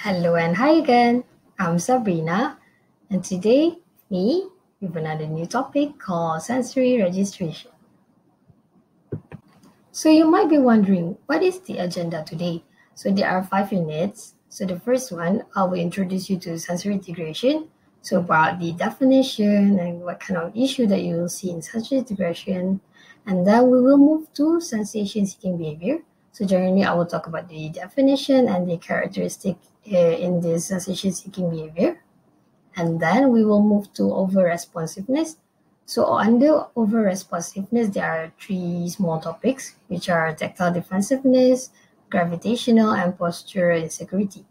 Hello and hi again. I'm Sabrina, and today we have another new topic called sensory registration. So you might be wondering, what is the agenda today? So there are 5 units. So the first one, I will introduce you to sensory integration. So about the definition and what kind of issue that you will see in sensory integration. And then we will move to sensation-seeking behavior. So generally, I will talk about the definition and the characteristic in this sensation-seeking behavior. And then we will move to over-responsiveness. So under over-responsiveness, there are 3 small topics, which are tactile defensiveness, gravitational, and postural insecurity.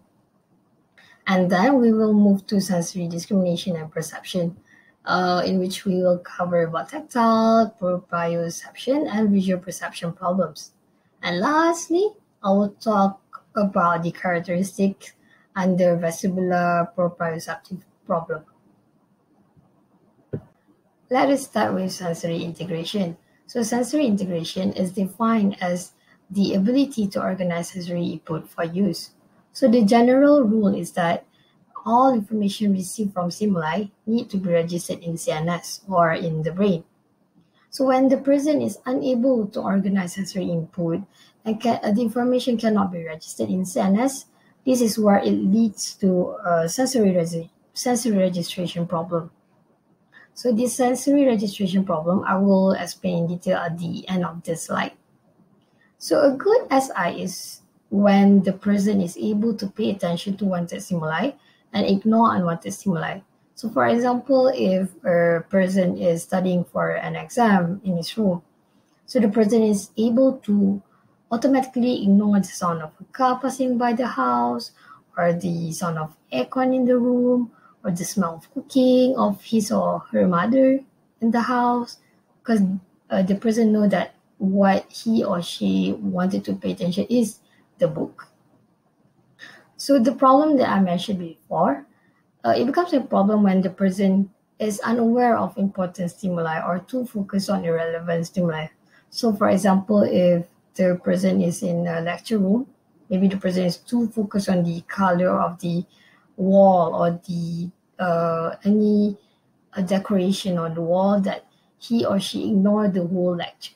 And then we will move to sensory discrimination and perception, in which we will cover about tactile, proprioception, and visual perception problems. And lastly, I will talk about the characteristics under vestibular proprioceptive problem. Let us start with sensory integration. So sensory integration is defined as the ability to organize sensory input for use. So the general rule is that all information received from stimuli need to be registered in CNS or in the brain. So when the person is unable to organize sensory input and the information cannot be registered in CNS, this is where it leads to a sensory registration problem. So this sensory registration problem, I will explain in detail at the end of this slide. So a good SI is when the person is able to pay attention to wanted stimuli and ignore unwanted stimuli. So for example, if a person is studying for an exam in his room, so the person is able to automatically ignore the sound of a car passing by the house, or the sound of aircon in the room, or the smell of cooking of his or her mother in the house, because the person know that what he or she wanted to pay attention is the book. So the problem that I mentioned before, it becomes a problem when the person is unaware of important stimuli or too focused on irrelevant stimuli. So for example, if the person is in a lecture room, maybe the person is too focused on the color of the wall or the any decoration on the wall that he or she ignored the whole lecture.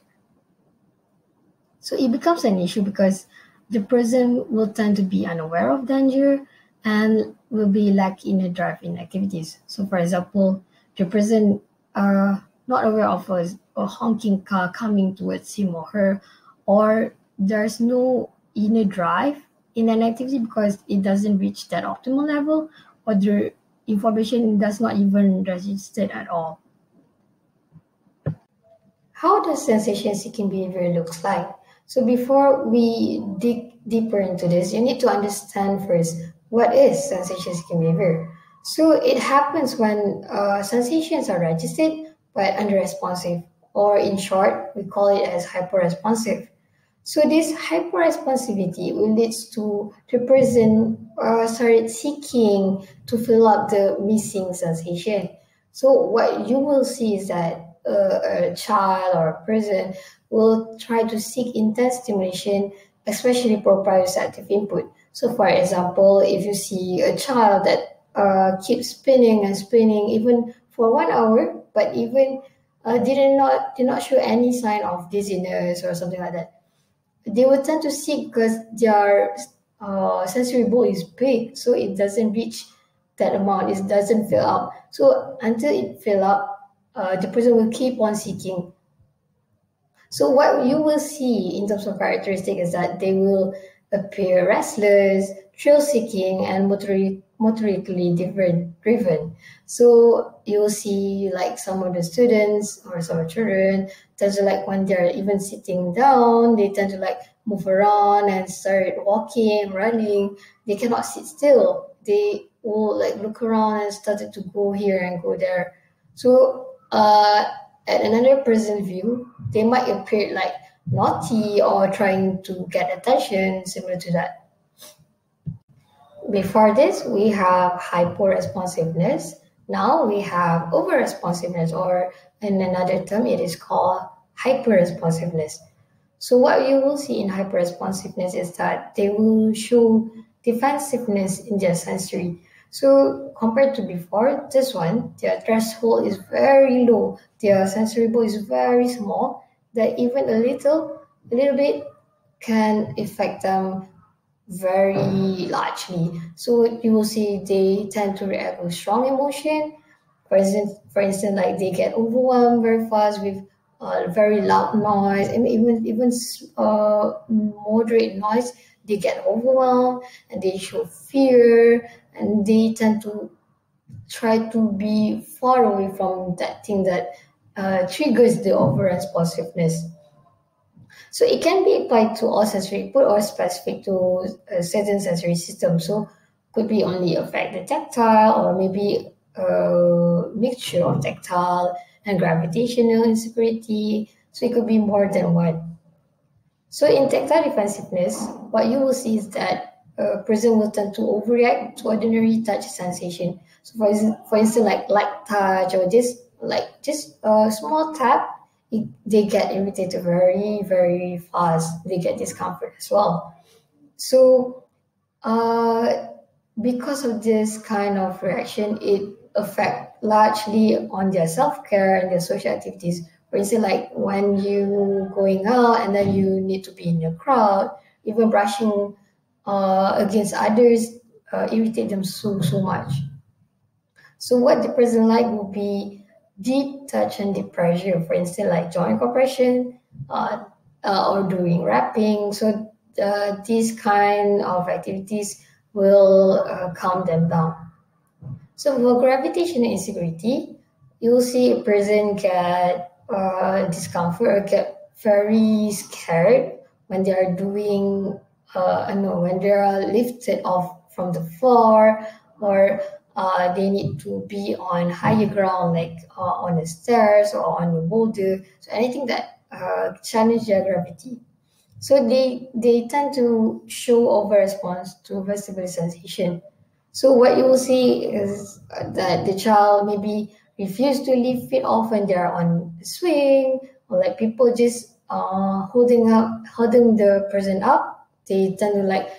So it becomes an issue because the person will tend to be unaware of danger and will be lacking in a drive in activities. So for example, the person not aware of a honking car coming towards him or her, or there's no inner drive in an activity because it doesn't reach that optimal level, or the information does not even register at all. How does sensation-seeking behavior looks like? So before we dig deeper into this, you need to understand first what is sensation-seeking behavior. So it happens when sensations are registered but under-responsive, or in short, we call it as hyper-responsive. So this hyperresponsivity will lead to the person started seeking to fill up the missing sensation. So what you will see is that a child or a person will try to seek intense stimulation, especially proprioceptive input. So for example, if you see a child that keeps spinning and spinning even for 1 hour, but even did not show any sign of dizziness or something like that, they will tend to seek because their sensory bowl is big, so it doesn't reach that amount. It doesn't fill up. So until it fill up, the person will keep on seeking. So what you will see in terms of characteristic is that they will appear restless, thrill-seeking, and motorically driven. So you'll see like some of the students or some of the children tend to like when they're even sitting down, they tend to like move around and start walking, running. They cannot sit still. They will like look around and started to go here and go there. So at another person's view, they might appear like naughty or trying to get attention, similar to that. Before this, we have hyper-responsiveness. Now we have over-responsiveness, or in another term, it is called hyper-responsiveness. So what you will see in hyper-responsiveness is that they defensiveness in their sensory. So compared to before, this one, their threshold is very low. Their sensory ball is very small that even a little bit can affect them very largely. So you will see they tend to react with strong emotion. For instance, like they get overwhelmed very fast with very loud noise, and moderate noise. They get overwhelmed and they show fear, and they tend to try to be far away from that thing that triggers the over responsiveness. So it can be applied to all sensory input or specific to a certain sensory system. So could be only affect the tactile or maybe a mixture of tactile and gravitational insecurity. So it could be more than one. So in tactile defensiveness, what you will see is that a person will tend to overreact to ordinary touch sensation. So for instance, like light touch or just a small tap, they get irritated very, very fast. They get discomfort as well. So uh, because of this kind of reaction, it affect largely on their self-care and their social activities. For instance, like when you going out and then you need to be in a crowd, even brushing against others irritate them so much. So what the person like will be deep touch and deep pressure, for instance, like joint compression or doing wrapping. So these kind of activities will calm them down. So for gravitational insecurity, you'll see a person get discomfort or get very scared when they are doing, I know, when they are lifted off from the floor or they need to be on higher ground, like on the stairs or on the boulder. So anything that challenge their gravity. So they tend to show over response to vestibular sensation. So what you will see is that the child maybe refuse to lift it off when they're on the swing, or like people just holding the person up. They tend to like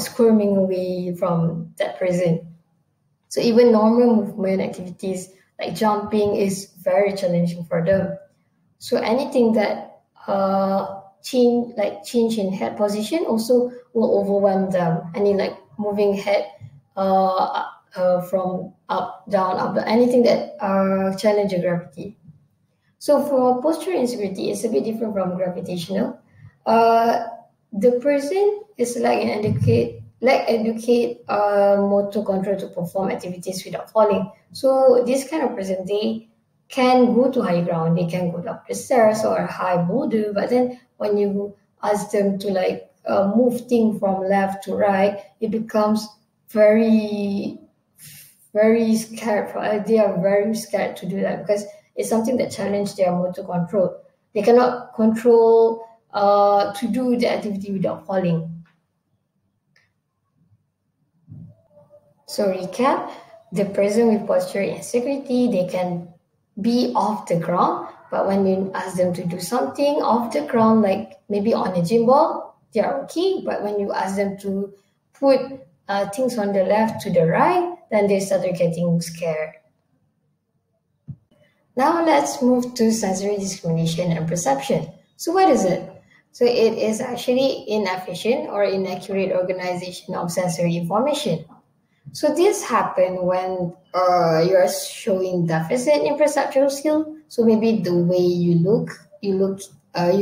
squirming away from that person. So even normal movement activities like jumping is very challenging for them. So anything that change in head position also will overwhelm them. Any like moving head from up, down, anything that challenge the gravity. So for postural insecurity, it's a bit different from gravitational. Uh, the person is like educate motor control to perform activities without falling. So this kind of person, they can go to high ground, they can go up the stairs or a high boulder, but then when you ask them to like move thing from left to right, it becomes very very scared. They are very scared to do that because it's something that challenges their motor control. They cannot control to do the activity without falling. So recap, the person with postural insecurity, they can be off the ground, but when you ask them to do something off the ground, like maybe on a gym ball, they are okay. But when you ask them to put things on the left to the right, then they started getting scared. Now let's move to sensory discrimination and perception. So what is it? So it is actually inefficient or inaccurate organization of sensory information. So this happen when you are showing deficit in perceptual skill. So maybe the way you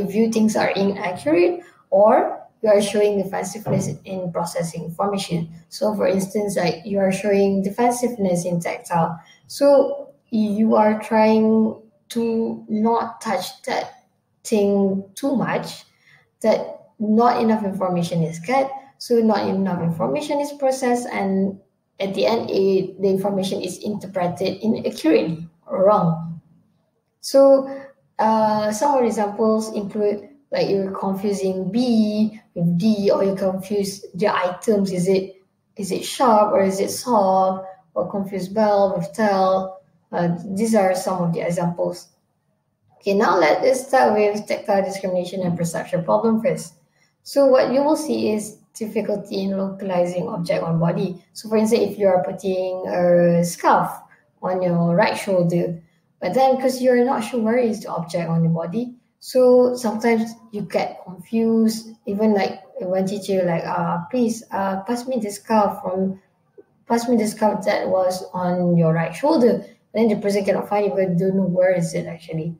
view things are inaccurate, or you are showing defensiveness in processing information. So for instance, like you are showing defensiveness in tactile. So you are trying to not touch that thing too much, that not enough information is get, so not enough information is processed, and at the end the information is interpreted inaccurately or wrong. So some examples include like you're confusing B with D, or you confuse the items. Is it sharp or is it soft, or confuse bell with tell. These are some of the examples. Okay, now let's start with tactile discrimination and perception problem first. So what you will see is difficulty in localizing object on body. So for instance, if you are putting a scarf on your right shoulder, but then because you're not sure where is the object on the body, so sometimes you get confused. Even like when teacher like, please pass me the scarf that was on your right shoulder. Then the person cannot find it, but don't know where is it actually.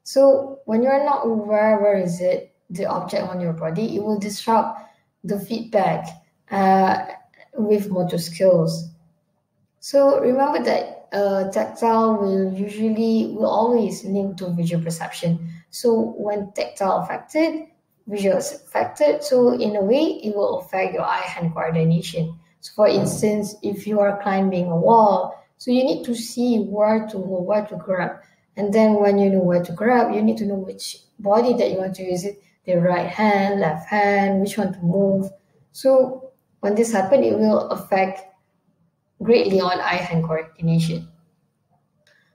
So when you're not aware where is it, the object on your body, it will disrupt the feedback with motor skills. So remember that tactile will always link to visual perception. So when tactile affected, visual is affected. So in a way, it will affect your eye-hand coordination. So for instance, if you are climbing a wall, so you need to see where to grab. And then when you know where to grab, you need to know which body that you want to use it, the right hand, left hand, which one to move. So when this happens, it will affect greatly on eye-hand coordination.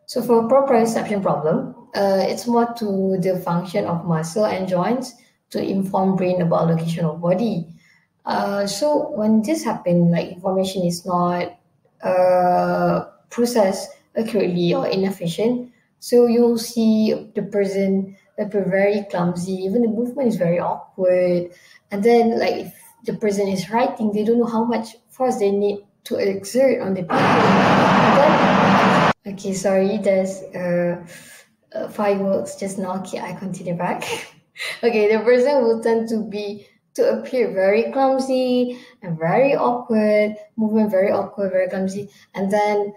So for proprioception problem, it's more to the function of muscle and joints to inform brain about location of body. So when this happens, like information is not processed accurately or inefficient, so you'll see the person appear very clumsy, even the movement is very awkward. And then like if the person is writing, they don't know how much force they need to exert on the paper. And then, okay, sorry, there's fireworks just now. Okay, I continue back. Okay, the person will tend to appear very clumsy and very awkward, movement very awkward, very clumsy. And then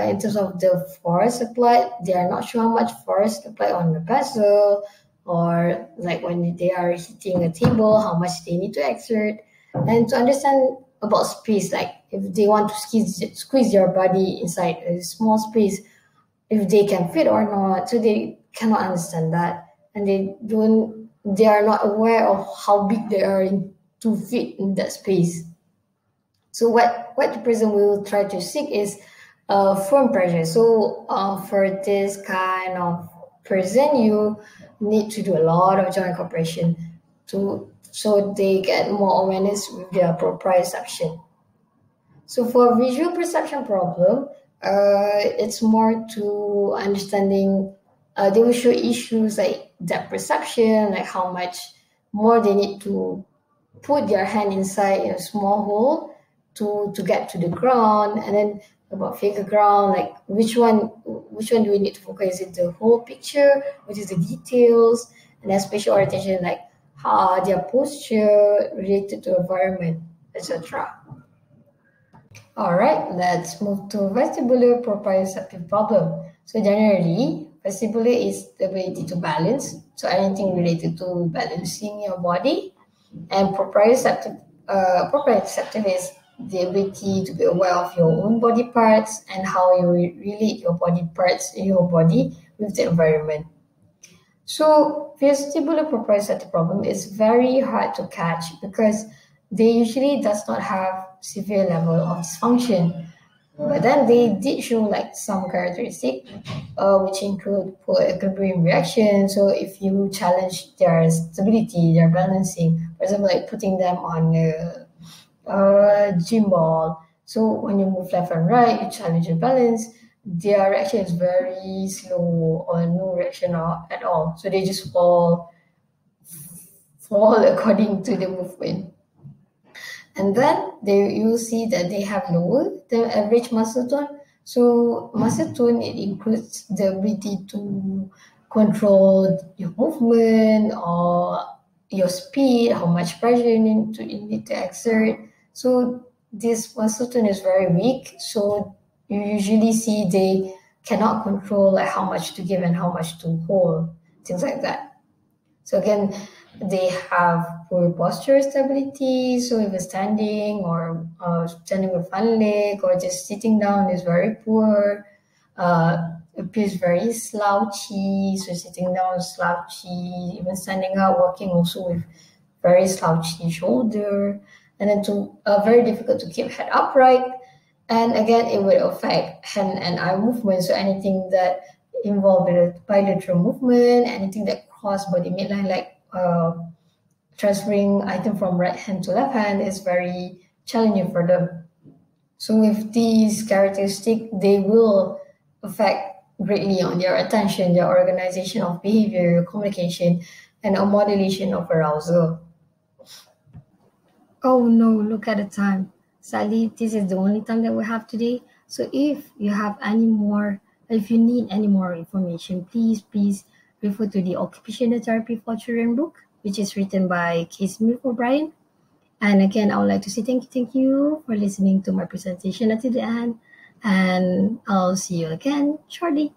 in terms of the force applied, they are not sure how much force applied on the pencil, or like when they are hitting a table, how much they need to exert. And to understand about space, like if they want to squeeze their body inside a small space, if they can fit or not. So they cannot understand that, and they are not aware of how big they are to fit in that space. So what the person will try to seek is firm pressure. So for this kind of person, you need to do a lot of joint cooperation to so they get more awareness with their proprioception. So for visual perception problem, it's more to understanding. They will show issues like depth perception, like how much more they need to put their hand inside a small hole to get to the ground, and then about figure ground, like which one do we need to focus? Is it the whole picture, which is the details, and then spatial orientation, like how their posture related to environment, etc. All right, let's move to vestibular proprioceptive problem. So generally, vestibular is the ability to balance. So anything related to balancing your body, and proprioceptive is the ability to be aware of your own body parts and how you relate your body parts in your body with the environment. So vestibular proprioceptive problem is very hard to catch because they usually does not have severe level of dysfunction. But then they did show like some characteristic, which include poor equilibrium reaction. So if you challenge their stability, their balancing, for example, like putting them on a gym ball. So when you move left and right, you challenge your balance. Their reaction is very slow or no reaction at all. So they just fall according to the movement. And then you'll see that they have lower the average muscle tone. So muscle tone, it includes the ability to control your movement or your speed, how much pressure you need to exert. So this muscle tone is very weak. So you usually see they cannot control like how much to give and how much to hold, things like that. So again, they have poor posture stability. So if it's standing or standing with one leg or just sitting down is very poor. Appears very slouchy. So sitting down is slouchy. Even standing up, walking also with very slouchy shoulder. And then very difficult to keep head upright. And again, it will affect hand and eye movement. So anything that involve bilateral movement, anything that cross body midline, like transferring item from right hand to left hand is very challenging for them. So with these characteristics, they will affect greatly on their attention, their organization of behavior, communication, and a modulation of arousal. Oh no, look at the time. Sadly, this is the only time that we have today. So if you need any more information, please refer to the Occupational Therapy for Children book, which is written by Case Smith O'Brien. And again, I would like to say thank you for listening to my presentation until the end. And I'll see you again shortly.